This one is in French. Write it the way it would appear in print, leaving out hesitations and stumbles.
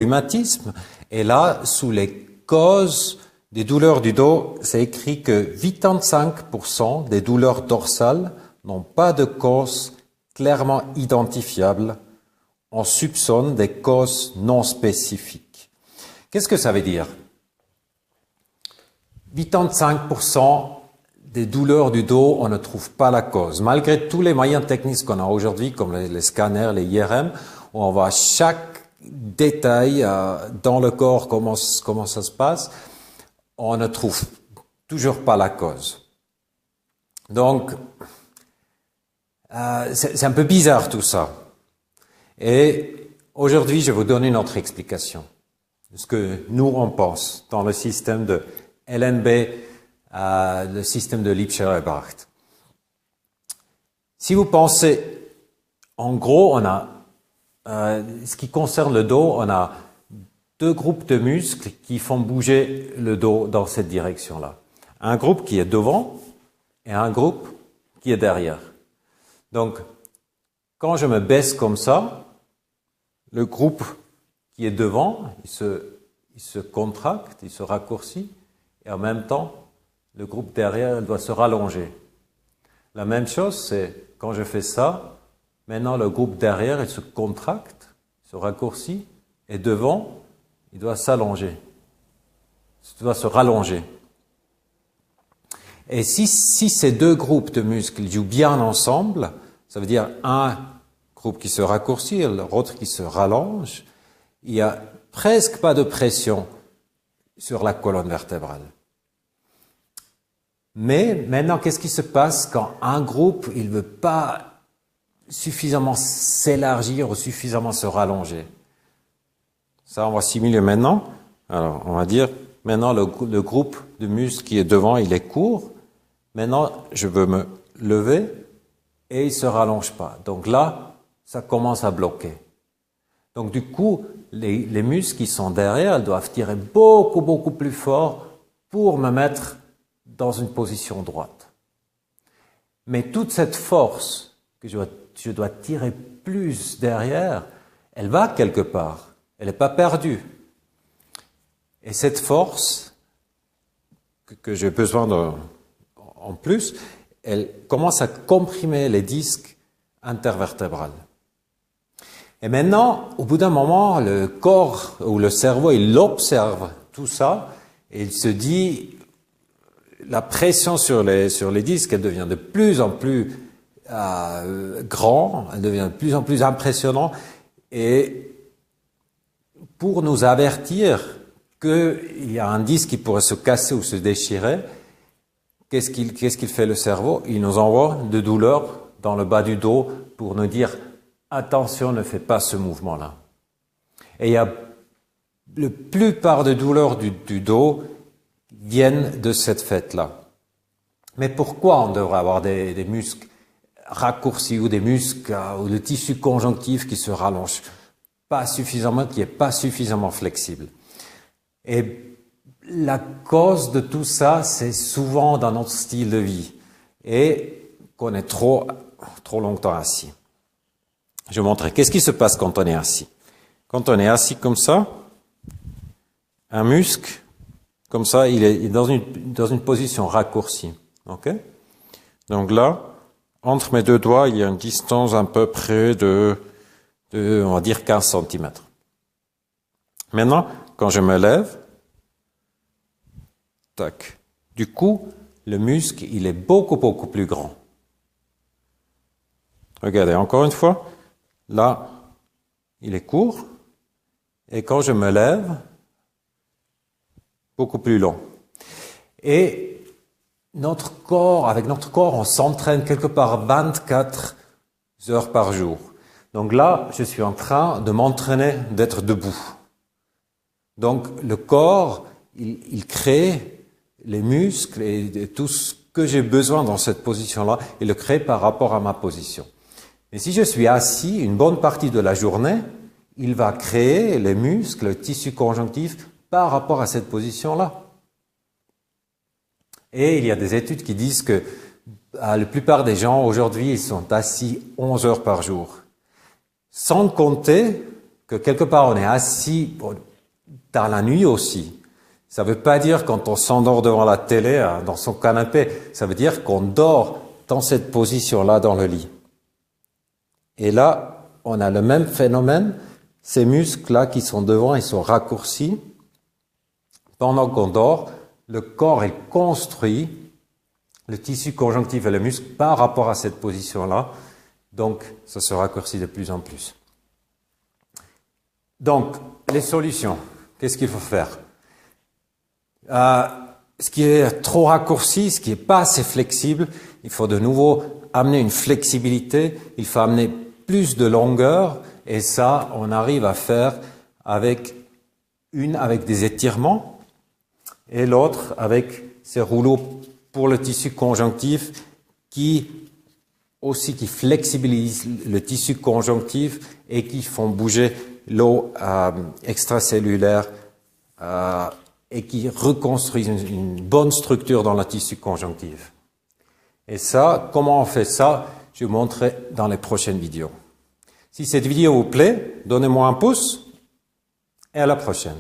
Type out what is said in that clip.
rhumatisme. Et là, sous les causes des douleurs du dos, c'est écrit que 85% des douleurs dorsales n'ont pas de cause clairement identifiable. On soupçonne des causes non spécifiques. Qu'est-ce que ça veut dire? 85% des douleurs du dos, on ne trouve pas la cause. Malgré tous les moyens techniques qu'on a aujourd'hui, comme les scanners, les IRM, où on voit chaque détail dans le corps, comment ça se passe, on ne trouve toujours pas la cause. Donc, c'est un peu bizarre tout ça. Et aujourd'hui, je vais vous donner une autre explication de ce que nous, on pense dans le système de LNB, le système de Liebscher-Erbracht. Si vous pensez, en gros, on a, ce qui concerne le dos, on a deux groupes de muscles qui font bouger le dos dans cette direction-là. Un groupe qui est devant et un groupe qui est derrière. Donc, quand je me baisse comme ça, le groupe qui est devant, il se contracte, il se raccourcit, et en même temps, le groupe derrière doit se rallonger. La même chose, c'est quand je fais ça, maintenant le groupe derrière, il se contracte, se raccourcit, et devant, il doit s'allonger. Il doit se rallonger. Et si ces deux groupes de muscles jouent bien ensemble, ça veut dire un groupe qui se raccourcit et l'autre qui se rallonge, il n'y a presque pas de pression sur la colonne vertébrale. Mais maintenant, qu'est-ce qui se passe quand un groupe il veut pas suffisamment s'élargir ou suffisamment se rallonger? Ça, on va simuler maintenant. Alors, on va dire, maintenant, le groupe de muscles qui est devant, il est court. Maintenant, je veux me lever et il se rallonge pas. Donc là, ça commence à bloquer. Donc du coup, les muscles qui sont derrière, ils doivent tirer beaucoup, beaucoup plus fort pour me mettre dans une position droite. Mais toute cette force que je dois tirer plus derrière, elle va quelque part. Elle n'est pas perdue. Et cette force que j'ai besoin en plus, elle commence à comprimer les disques intervertébrales. Et maintenant, au bout d'un moment, le corps ou le cerveau, il observe tout ça et il se dit, la pression sur les disques, elle devient de plus en plus grand, elle devient de plus en plus impressionnante. Et pour nous avertir qu'il y a un disque qui pourrait se casser ou se déchirer, qu'est-ce qu'il fait le cerveau? Il nous envoie de douleurs dans le bas du dos pour nous dire « Attention, ne fais pas ce mouvement-là ». Et il y a la plupart des douleurs du dos viennent de cette fête-là. Mais pourquoi on devrait avoir des muscles raccourcis ou des muscles ou le tissu conjonctif qui se rallonge pas suffisamment, qui est pas suffisamment flexible? Et la cause de tout ça, c'est souvent dans notre style de vie et qu'on est trop longtemps assis. Je vais vous montrer. Qu'est-ce qui se passe quand on est assis? Quand on est assis comme ça, un muscle, comme ça, il est dans une position raccourcie. Ok? Donc là, entre mes deux doigts, il y a une distance à peu près de on va dire 15 cm. Maintenant, quand je me lève, tac. Du coup, le muscle, il est beaucoup, beaucoup plus grand. Regardez, encore une fois, là, il est court, et quand je me lève, beaucoup plus long. Et avec notre corps, on s'entraîne quelque part 24 heures par jour. Donc là, je suis en train de m'entraîner d'être debout. Donc le corps, il crée les muscles et tout ce que j'ai besoin dans cette position-là, il le crée par rapport à ma position. Mais si je suis assis une bonne partie de la journée, il va créer les muscles, le tissu conjonctif par rapport à cette position-là. Et il y a des études qui disent que la plupart des gens aujourd'hui, ils sont assis 11 heures par jour. Sans compter que quelque part on est assis dans la nuit aussi. Ça ne veut pas dire quand on s'endort devant la télé, dans son canapé, ça veut dire qu'on dort dans cette position-là dans le lit. Et là, on a le même phénomène, ces muscles-là qui sont devant, ils sont raccourcis. Pendant qu'on dort, le corps est construit, le tissu conjonctif et le muscle, par rapport à cette position-là. Donc, ça se raccourcit de plus en plus. Donc, les solutions, qu'est-ce qu'il faut faire? Ce qui est trop raccourci, ce qui n'est pas assez flexible, il faut de nouveau amener une flexibilité, il faut amener plus de longueur, et ça, on arrive à faire avec des étirements, et l'autre avec ces rouleaux pour le tissu conjonctif qui flexibilisent le tissu conjonctif et qui font bouger l'eau extracellulaire et qui reconstruisent une bonne structure dans le tissu conjonctif. Et ça, comment on fait ça, je vous montrerai dans les prochaines vidéos. Si cette vidéo vous plaît, donnez-moi un pouce et à la prochaine.